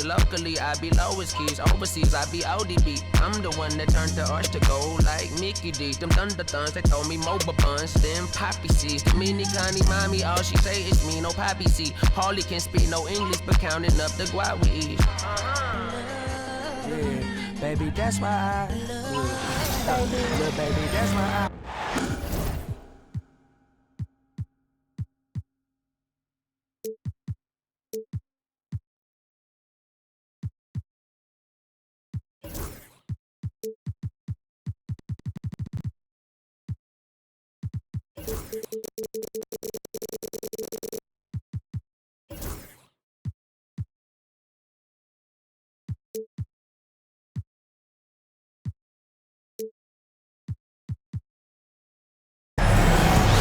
Locally, I be lowest keys. Overseas, I be ODB. I'm the one that turned the arch to gold like Mickey D. Them thunder thuns, they throw me mobile buns. Them poppy seeds. The mini Connie mommy, all she say is me, no poppy seed. Hardly can speak no English, but counting up the guap we eat. Yeah, baby, that's why I love you. Little baby, that's why I.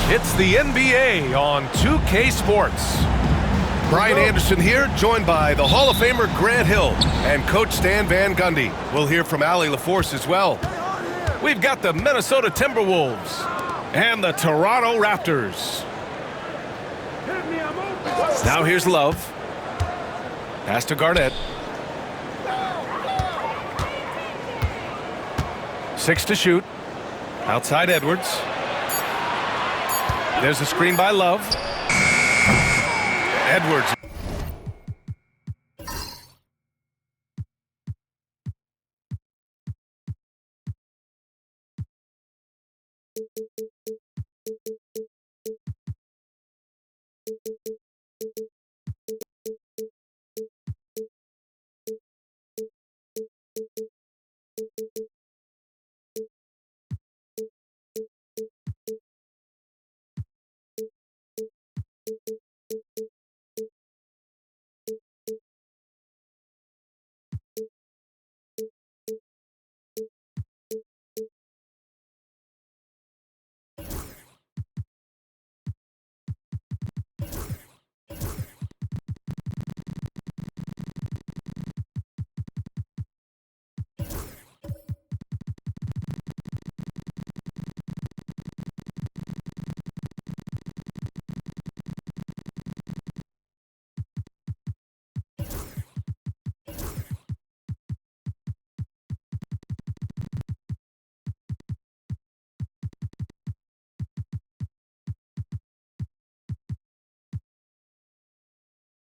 It's the NBA on 2K Sports. Brian Anderson here, joined by the Hall of Famer Grant Hill and Coach Stan Van Gundy. We'll hear from Allie LaForce as well. We've got the Minnesota Timberwolves and the Toronto Raptors. Now here's Love. Pass to Garnett. 6 to shoot. Outside Edwards. There's a screen by Love. Edwards.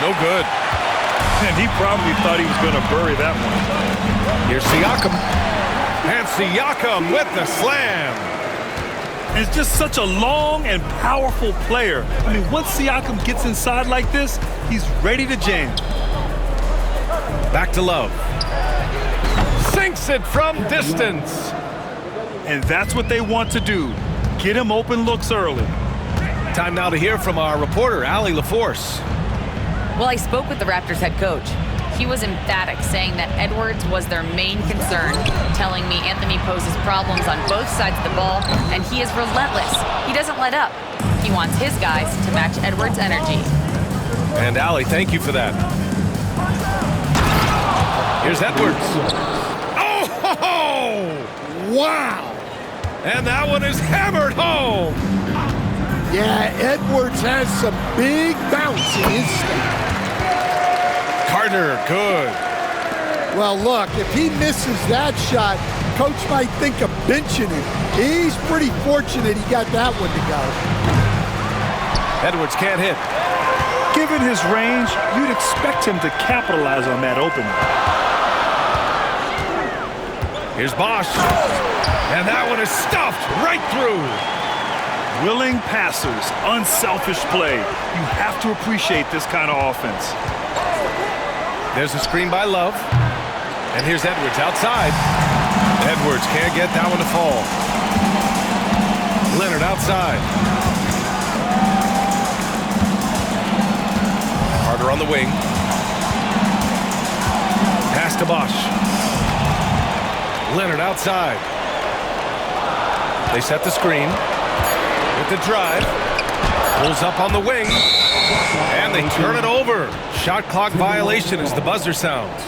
No good. And he probably thought he was going to bury that one. Here's Siakam. And Siakam with the slam. And it's just such a long and powerful player. I mean, once Siakam gets inside like this, he's ready to jam. Back to Love. Sinks it from distance. And that's what they want to do. Get him open looks early. Time now to hear from our reporter, Allie LaForce. Well, I spoke with the Raptors head coach. He was emphatic, saying that Edwards was their main concern, telling me Anthony poses problems on both sides of the ball, and he is relentless. He doesn't let up. He wants his guys to match Edwards' energy. And Allie, thank you for that. Here's Edwards. Oh, ho, ho! Wow! And that one is hammered home. Yeah, Edwards has some big bounce in his step. Carter, good. Well, look, if he misses that shot, coach might think of benching him. He's pretty fortunate he got that one to go. Edwards can't hit. Given his range, you'd expect him to capitalize on that opening. Here's Bosh. And that one is stuffed right through. Willing passers, unselfish play. You have to appreciate this kind of offense. There's a screen by Love. And here's Edwards outside. Edwards can't get that one to fall. Leonard outside. Carter on the wing. Pass to Bosh. Leonard outside. They set the screen. With the drive, pulls up on the wing, and they turn it over. Shot clock violation as the buzzer sounds.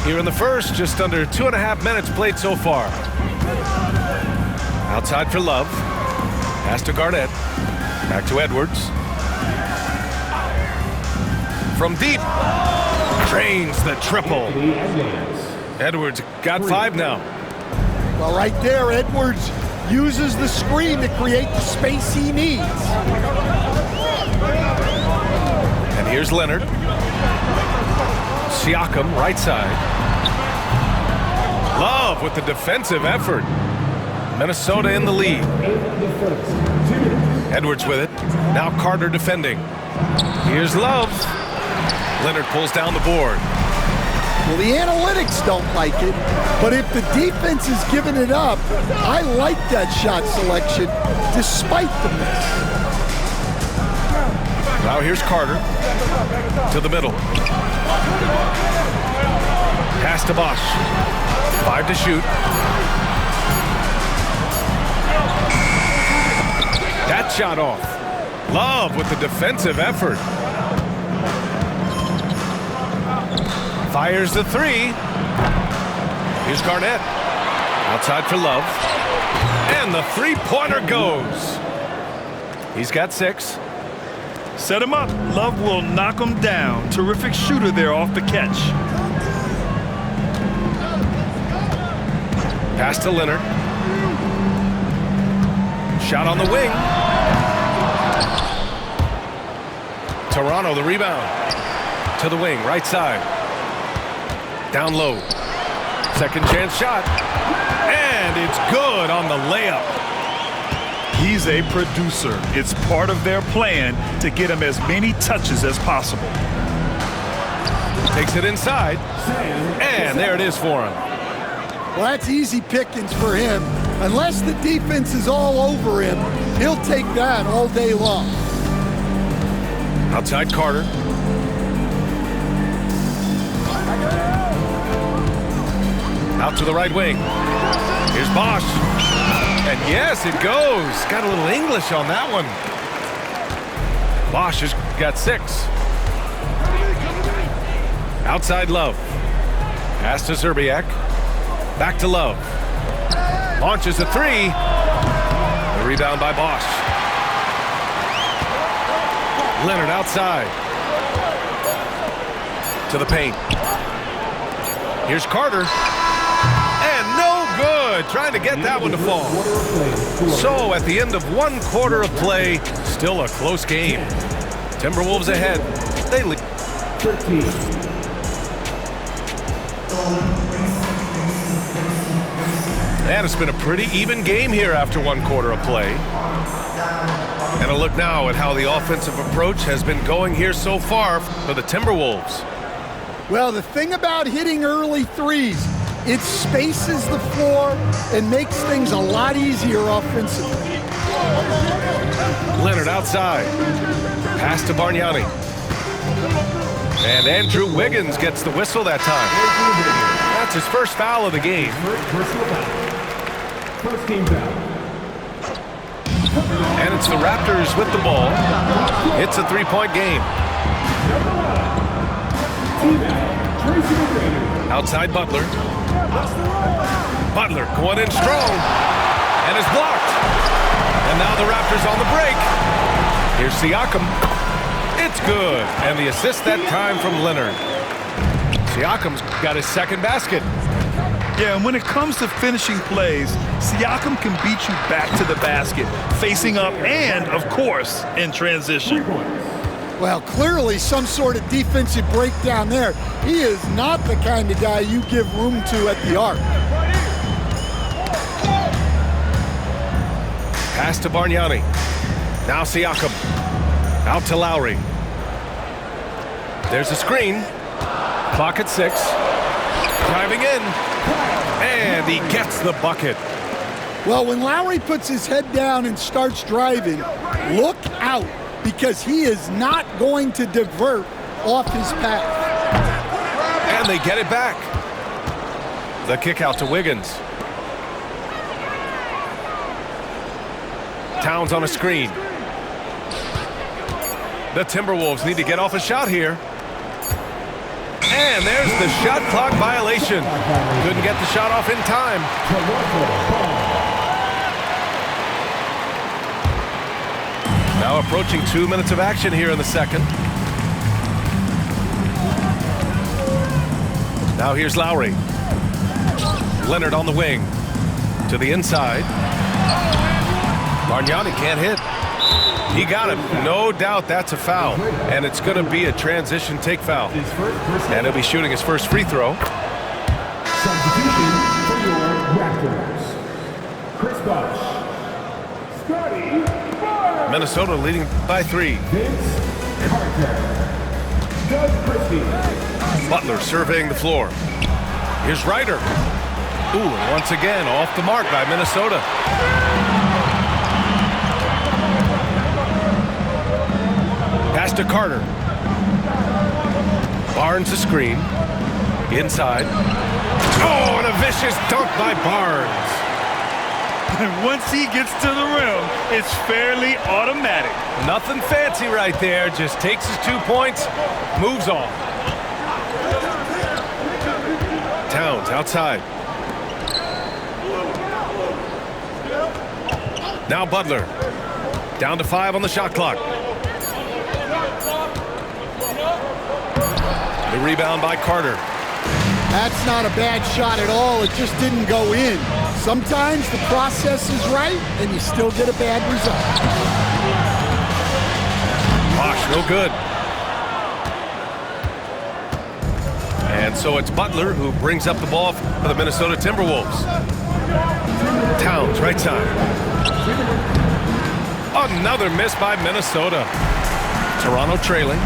Here in the first, just under 2.5 minutes played so far. Outside for Love. Pass to Garnett. Back to Edwards. From deep. Drains the triple. Edwards got 5 now. Well, right there, Edwards uses the screen to create the space he needs. And here's Leonard. Siakam, right side. Love with the defensive effort. Minnesota in the lead. Edwards with it. Now Carter defending. Here's Love. Leonard pulls down the board. Well, the analytics don't like it, but if the defense is giving it up, I like that shot selection despite the miss. Now here's Carter to the middle. Pass to Bosch. 5 to shoot. That shot off. Love with the defensive effort. Fires the 3. Here's Garnett. Outside for Love. And the three-pointer goes. He's got 6. Set him up. Love will knock him down. Terrific shooter there off the catch. Pass to Leonard. Shot on the wing. Toronto the rebound. To the wing, right side. Down low. Second chance shot. And it's good on the layup. He's a producer. It's part of their plan to get him as many touches as possible. Takes it inside. And there it is for him. Well, that's easy pickings for him. Unless the defense is all over him, he'll take that all day long. Outside Carter. Out to the right wing. Here's Bosch. And yes, it goes. Got a little English on that one. Bosch has got 6. Outside Love. Pass to Zerbiak. Back to Love. Launches a 3. The rebound by Bosch. Leonard outside. To the paint. Here's Carter. And no good. Trying to get that one to fall. So at the end of 1 quarter of play, still a close game. Timberwolves ahead. They lead. 13. And it's been a pretty even game here after 1 quarter of play. And a look now at how the offensive approach has been going here so far for the Timberwolves. Well, the thing about hitting early threes, it spaces the floor and makes things a lot easier offensively. Leonard outside. Pass to Bargnani. And Andrew Wiggins gets the whistle that time. That's his first foul of the game. First team foul. And it's the Raptors with the ball. It's a 3-point game. Outside Butler. Butler going in strong. And is blocked. And now the Raptors on the break. Here's Siakam. It's good. And the assist that time from Leonard. Siakam's got his second basket. Yeah, and when it comes to finishing plays, Siakam can beat you back to the basket, facing up and, of course, in transition. Well, clearly some sort of defensive breakdown there. He is not the kind of guy you give room to at the arc. Pass to Bargnani. Now Siakam. Out to Lowry. There's a screen. Clock at 6. Driving in. And he gets the bucket. Well, when Lowry puts his head down and starts driving, look out, because he is not going to divert off his path. And they get it back. The kick out to Wiggins. Towns on a screen. The Timberwolves need to get off a shot here. And there's the shot clock violation. Couldn't get the shot off in time. Now approaching 2 minutes of action here in the second. Now here's Lowry. Leonard on the wing. To the inside. Bargnani can't hit. He got him. No doubt that's a foul. And it's going to be a transition take foul. And he'll be shooting his first free throw. Substitution for your Raptors. Chris Bosh. Scotty Barnes. Minnesota leading by 3. Vince Carter. Doug Christie. Butler surveying the floor. Here's Ryder. Ooh, and once again off the mark by Minnesota. Pass to Carter. Barnes a screen. Inside. Oh, and a vicious dunk by Barnes. And once he gets to the rim, it's fairly automatic. Nothing fancy right there. Just takes his 2 points, moves on. Towns outside. Now Butler. Down to 5 on the shot clock. The rebound by Carter. That's not a bad shot at all. It just didn't go in. Sometimes the process is right, and you still get a bad result. Bosh, no good. And so it's Butler who brings up the ball for the Minnesota Timberwolves. Towns, right side. Another miss by Minnesota. Toronto trailing.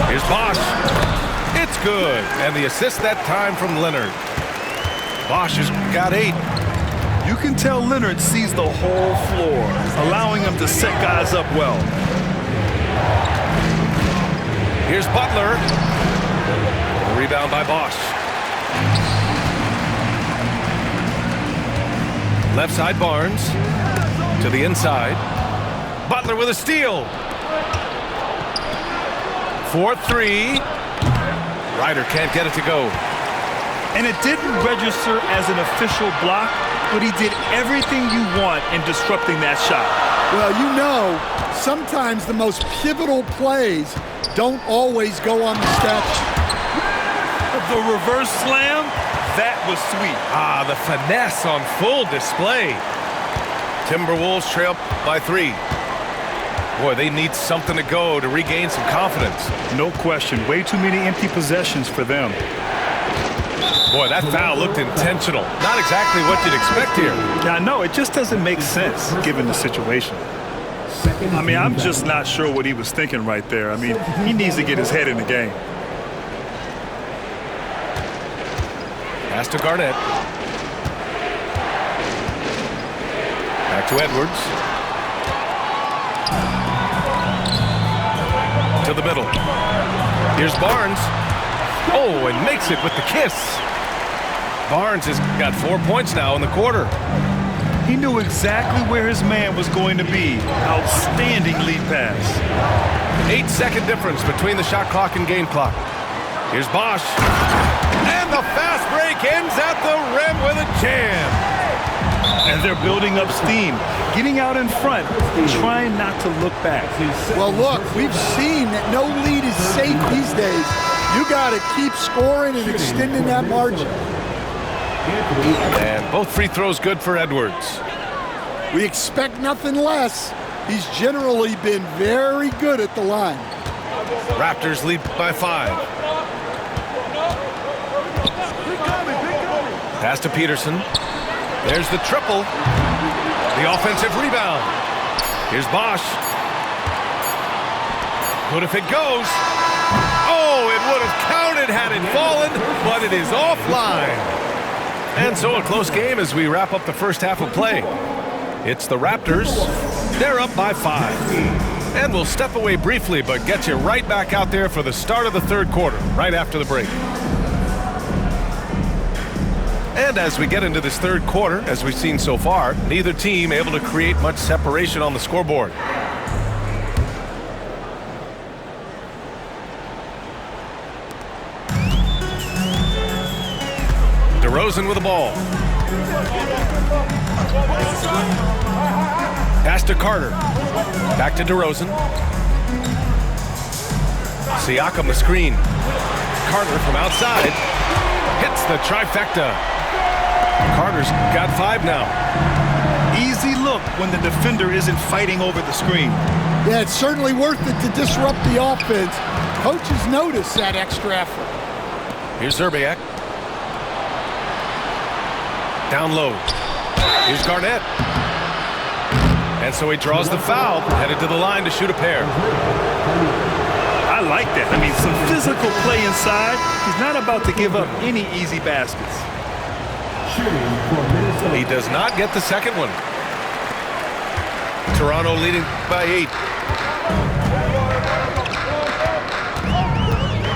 Here's Bosh. It's good. And the assist that time from Leonard. Bosh has got 8. You can tell Leonard sees the whole floor, allowing him to set guys up well. Here's Butler. Rebound by Bosh. Left side Barnes. To the inside. Butler with a steal. 4-3. Ryder can't get it to go. And it didn't register as an official block, but he did everything you want in disrupting that shot. Well, you know, sometimes the most pivotal plays don't always go on the stat sheet. The reverse slam, that was sweet. Ah, the finesse on full display. Timberwolves trail by 3. Boy, they need something to go to regain some confidence. No question. Way too many empty possessions for them. Boy, that foul looked intentional. Not exactly what you'd expect here. Yeah, I know. It just doesn't make sense given the situation. I mean, I'm just not sure what he was thinking right there. I mean, he needs to get his head in the game. Pass to Garnett. Back to Edwards. To the middle. Here's Barnes. Oh, and makes it with the kiss. Barnes has got 4 points now in the quarter. He knew exactly where his man was going to be. Outstanding lead pass. 8-second difference between the shot clock and game clock. Here's Bosh. And the fast break ends at the rim with a jam. And they're building up steam, getting out in front, trying not to look back. Well, look, we've seen that no lead is safe these days. You got to keep scoring and extending that margin. And both free throws good for Edwards. We expect nothing less. He's generally been very good at the line. Raptors lead by 5. Pass to Peterson. There's the triple. The offensive rebound. Here's Bosh. What if it goes? Oh, it would have counted had it fallen, but it is offline. And so a close game as we wrap up the first half of play. It's the Raptors. They're up by 5. And we'll step away briefly, but get you right back out there for the start of the third quarter, right after the break. And as we get into this third quarter, as we've seen so far, neither team able to create much separation on the scoreboard. DeRozan with the ball. Pass to Carter. Back to DeRozan. Siakam the screen. Carter from outside. Hits the trifecta. Carter's got 5 now. Easy look when the defender isn't fighting over the screen. Yeah, it's certainly worth it to disrupt the offense. Coaches notice that extra effort. Here's Zerbiak. Down low. Here's Garnett. And so he draws the foul, headed to the line to shoot a pair. I like that. I mean, some physical play inside. He's not about to give up any easy baskets. He does not get the second one. Toronto leading by 8.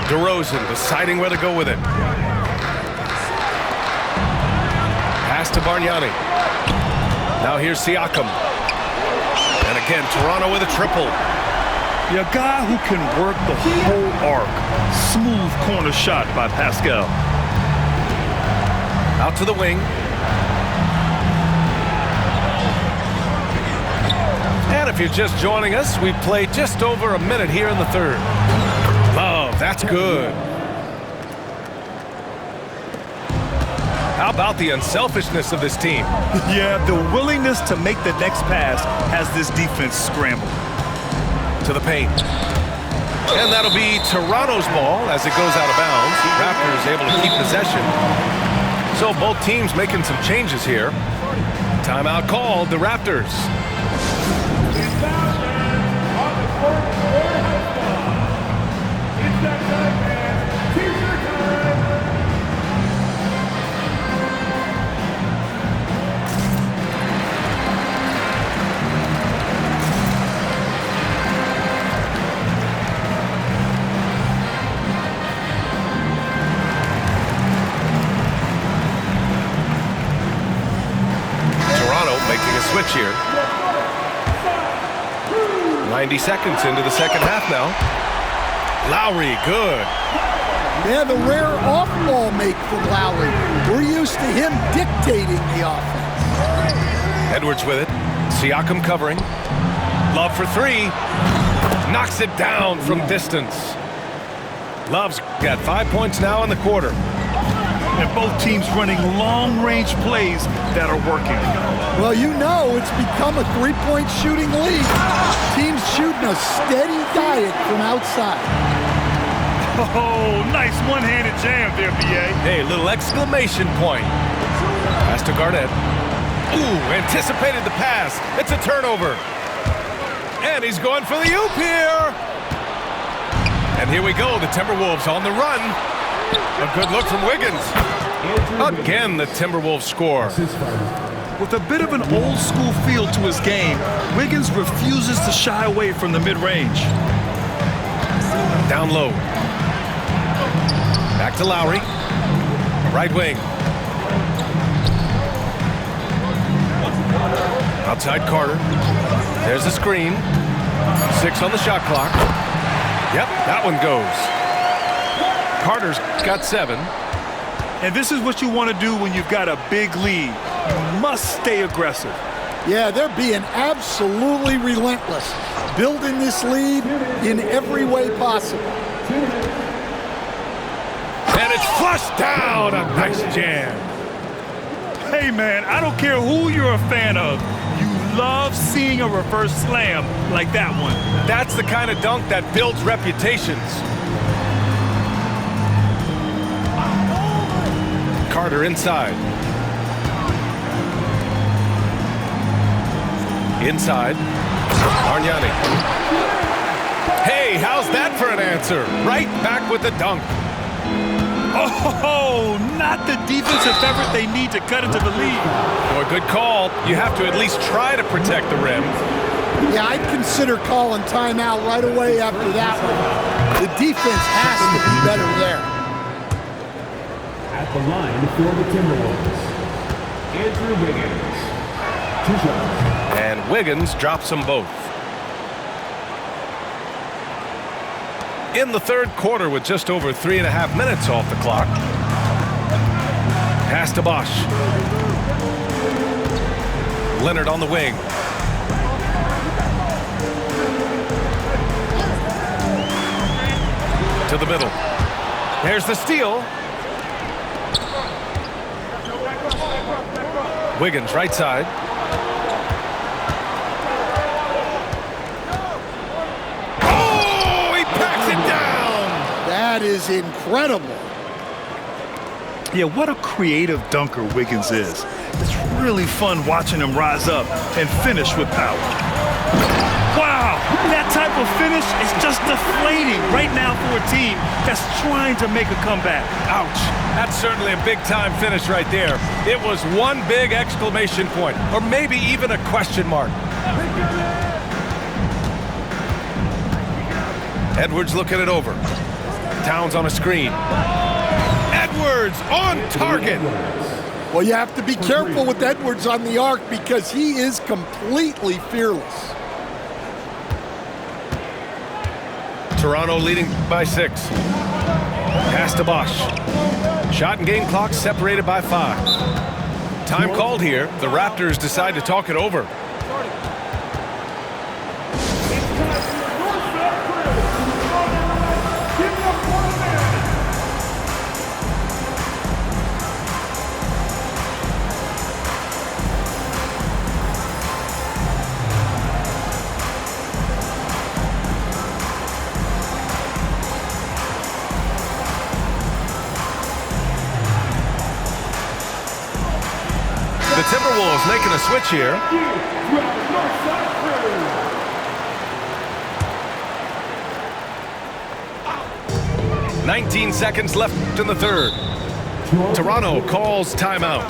DeRozan deciding where to go with it. Pass to Bargnani. Now here's Siakam. And again, Toronto with a triple. A guy who can work the whole arc. Smooth corner shot by Pascal. Out to the wing. And if you're just joining us, we've played just over a minute here in the third. Love, that's good. How about the unselfishness of this team? Yeah, the willingness to make the next pass has this defense scrambled. To the paint. And that'll be Toronto's ball as it goes out of bounds. Raptors able to keep possession. So both teams making some changes here. Timeout called, the Raptors. Switch here. 90 seconds into the second half now. Lowry, good. Yeah, the rare off-ball make from Lowry. We're used to him dictating the offense. Edwards with it. Siakam covering. Love for 3. Knocks it down from distance. Love's got 5 points now in the quarter. And both teams running long-range plays that are working. Well, you know it's become a three-point shooting league. Teams shooting a steady diet from outside. Oh, nice one-handed jam there, B.A. Hey, little exclamation point. Pass to Garnett. Ooh, anticipated the pass. It's a turnover. And he's going for the oop here. And here we go, the Timberwolves on the run. A good look from Wiggins. Again, the Timberwolves score. With a bit of an old-school feel to his game, Wiggins refuses to shy away from the mid-range. Down low. Back to Lowry. Right wing. Outside Carter. There's the screen. 6 on the shot clock. Yep, that one goes. Carter's got 7. And this is what you want to do when you've got a big lead. You must stay aggressive. Yeah, they're being absolutely relentless, building this lead in every way possible. And it's flushed down. A nice jam. Hey, man, I don't care who you're a fan of. You love seeing a reverse slam like that one. That's the kind of dunk that builds reputations. Carter inside. Inside. Bargnani. Hey, how's that for an answer? Right back with the dunk. Oh, not the defensive effort they need to cut into the lead. Boy, good call. You have to at least try to protect the rim. Yeah, I'd consider calling timeout right away after that one. The defense has to be better there. At the line for the Timberwolves, Andrew Wiggins. 2 shots. And Wiggins drops them both. In the third quarter with just over 3.5 minutes off the clock. Pass to Bosch. Leonard on the wing. To the middle. There's the steal. Wiggins, right side. Oh, he packs it down. That is incredible. Yeah, what a creative dunker Wiggins is. It's really fun watching him rise up and finish with power. Wow, that type of finish is just deflating right now for a team that's trying to make a comeback. Ouch. That's certainly a big-time finish right there. It was one big exclamation point, or maybe even a question mark. Edwards looking it over. Towns on a screen. Edwards on target. Well, you have to be careful with Edwards on the arc because he is completely fearless. Toronto leading by 6. Pass to Bosch. Shot and game clock separated by 5. Time called here. The Raptors decide to talk it over. The Timberwolves making a switch here. 19 seconds left in the third. Toronto calls timeout.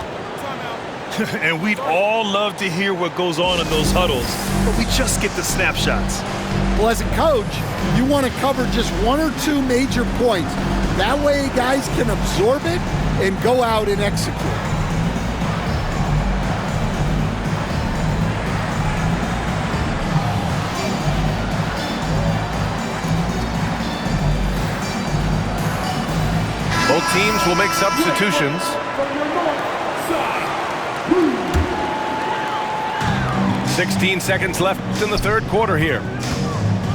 And we'd all love to hear what goes on in those huddles, but we just get the snapshots. Well, as a coach, you want to cover just 1 or 2 major points. That way guys can absorb it and go out and execute. Both teams will make substitutions. "16 seconds left in the third quarter here.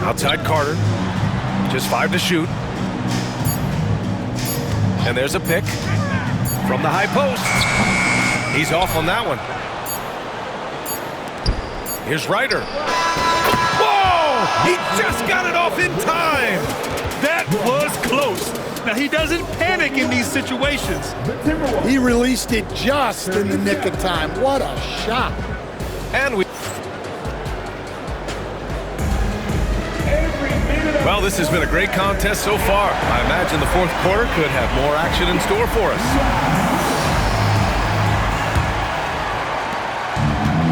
Outside Carter. Just 5 to shoot. And there's a pick from the high post. He's off on that one. Here's Ryder. Whoa! He just got it off in time. That was close. Now, he doesn't panic in these situations. He released it just in the nick of time. What a shot. And we... Well, this has been a great contest so far. I imagine the fourth quarter could have more action in store for us.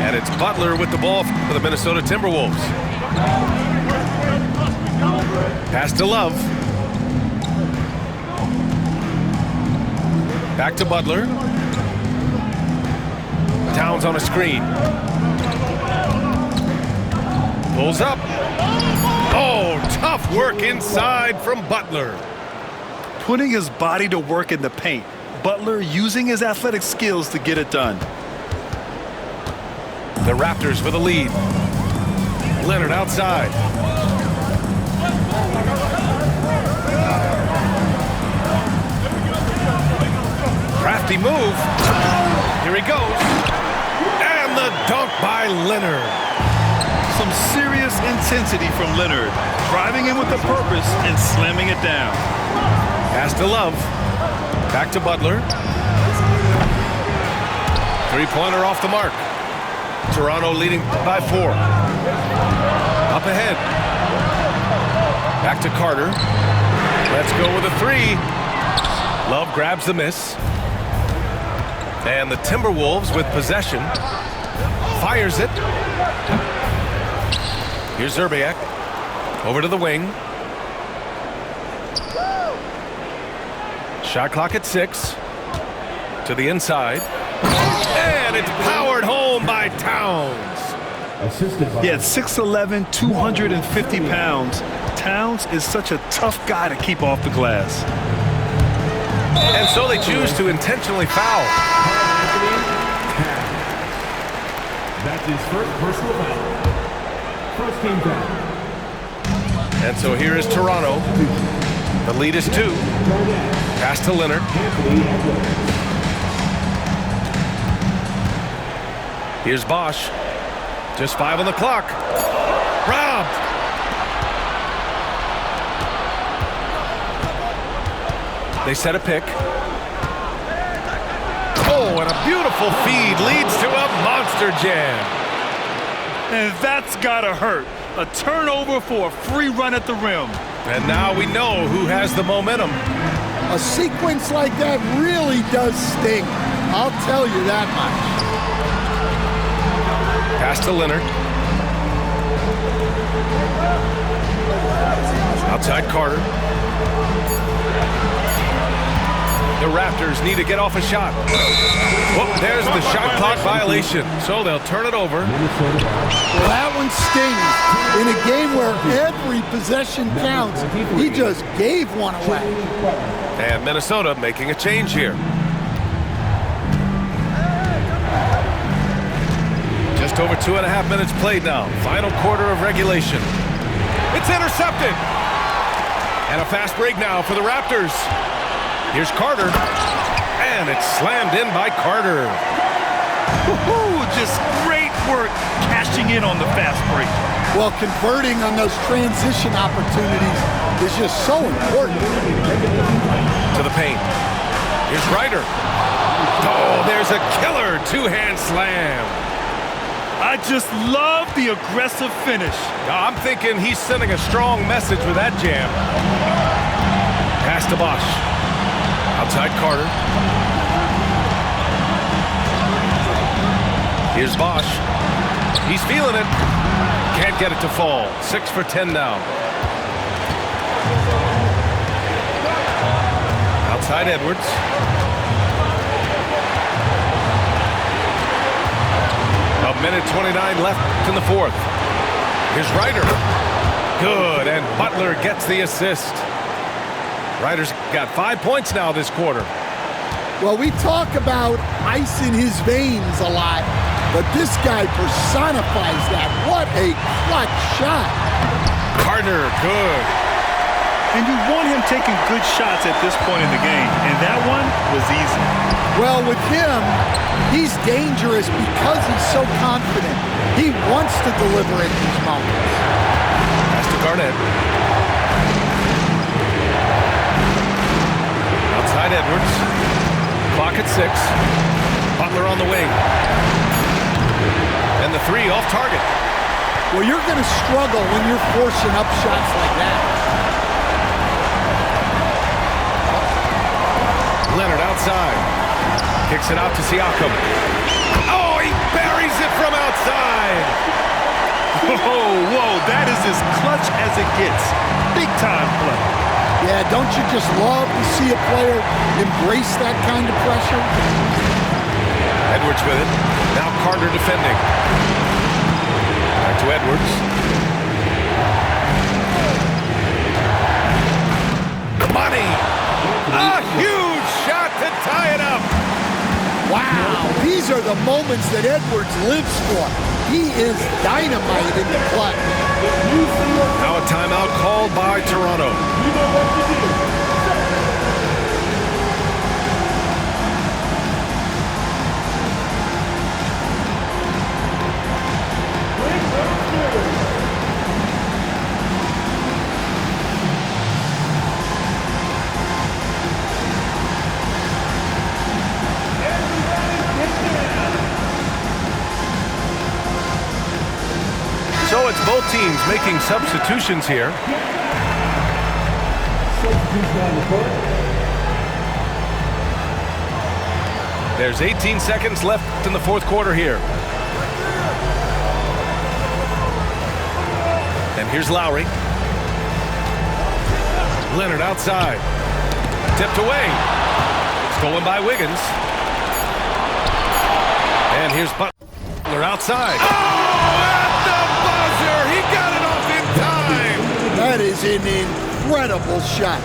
And it's Butler with the ball for the Minnesota Timberwolves. Pass to Love. Back to Butler. Towns on a screen. Pulls up. Oh, tough work inside from Butler. Putting his body to work in the paint. Butler using his athletic skills to get it done. The Raptors with a lead. Leonard outside. Crafty move. Here he goes. And the dunk by Leonard. Some serious intensity from Leonard, driving in with a purpose and slamming it down. Pass to Love. Back to Butler. Three-pointer off the mark. Toronto leading by 4. Up ahead. Back to Carter. Let's go with a 3. Love grabs the miss. And the Timberwolves with possession. Fires it. Here's Zerbiak. Over to the wing. Shot clock at 6. To the inside. And it's powered home by Towns. Yeah, at 6'11", 250 pounds, Towns is such a tough guy to keep off the glass. And so they choose to intentionally foul. That's his first personal foul. First team foul. And so here is Toronto. The lead is 2. Pass to Leonard. Here's Bosch. Just 5 on the clock. Robbed. They set a pick. Oh, and a beautiful feed leads to a monster jam. And that's gotta hurt. A turnover for a free run at the rim. And now we know who has the momentum. A sequence like that really does sting. I'll tell you that much. Pass to Leonard. Outside Carter. The Raptors need to get off a shot. Oh, there's the shot clock violation. So they'll turn it over. Well, that one stings. In a game where every possession counts, he just gave one away. And Minnesota making a change here. Just over 2.5 minutes played now. Final quarter of regulation. It's intercepted. And a fast break now for the Raptors. Here's Carter. And it's slammed in by Carter. Woohoo! Just great work cashing in on the fast break. Well, converting on those transition opportunities is just so important. To the paint. Here's Ryder. Oh, there's a killer two-hand slam. I just love the aggressive finish. I'm thinking he's sending a strong message with that jam. Pass to Bosch. Outside Carter. Here's Bosch. He's feeling it. Can't get it to fall. 6 for 10 now. Outside Edwards. A minute 29 left in the fourth. Here's Ryder. Good, and Butler gets the assist. Ryder's got 5 points now this quarter. Well, we talk about ice in his veins a lot, but this guy personifies that. What a clutch shot. Carter, good. And you want him taking good shots at this point in the game, and that one was easy. Well, with him, he's dangerous because he's so confident. He wants to deliver in these moments. Pass to Garnett. Outside Edwards. Clock at 6. Butler on the wing. And the 3 off target. Well, you're going to struggle when you're forcing up shots like that. Leonard outside. Kicks it out to Siakam. Oh, he buries it from outside. Whoa, that is as clutch as it gets. Big time play. Yeah, don't you just love to see a player embrace that kind of pressure? Edwards with it. Now Carter defending. Back to Edwards. Money. A huge shot to tie it up. Wow, these are the moments that Edwards lives for. He is dynamite in the clutch. Now a timeout called by Toronto. So it's both teams making substitutions here. There's 18 seconds left in the fourth quarter here. And here's Lowry. Leonard outside. Tipped away. Stolen by Wiggins. And here's Butler outside. That is an incredible shot.